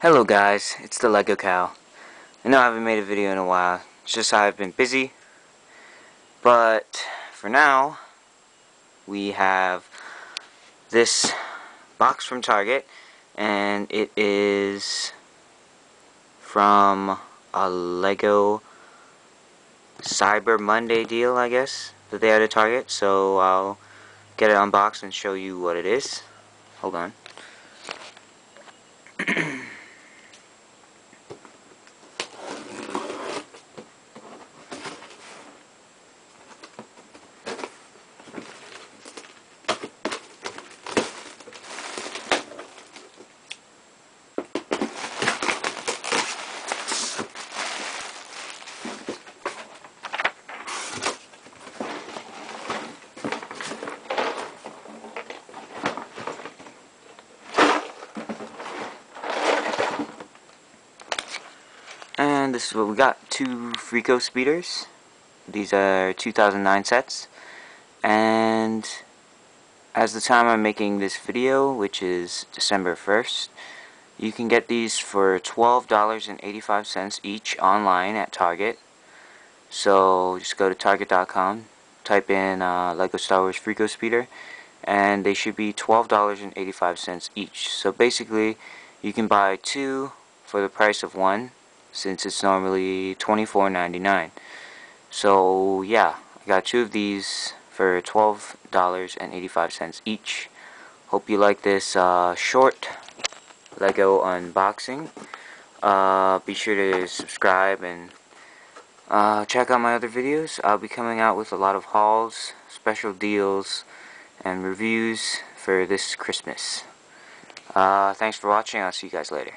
Hello guys, it's the Lego Cow. I know I haven't made a video in a while, it's just I've been busy, but for now, we have this box from Target, and it is from a Lego Cyber Monday deal, I guess, that they had at Target, so I'll get it unboxed and show you what it is. Hold on. And this is what we got. 2 Freeco speeders. These are 2009 sets. And as the time I'm making this video, which is December 1st, you can get these for $12.85 each online at Target. So just go to Target.com, type in Lego Star Wars Freeco Speeder, and they should be $12.85 each. So basically, you can buy 2 for the price of 1, since it's normally $24.99. So yeah, I got 2 of these for $12.85 each. Hope you like this short Lego unboxing. Be sure to subscribe and check out my other videos. I'll be coming out with a lot of hauls, special deals, and reviews for this Christmas. Thanks for watching. I'll see you guys later.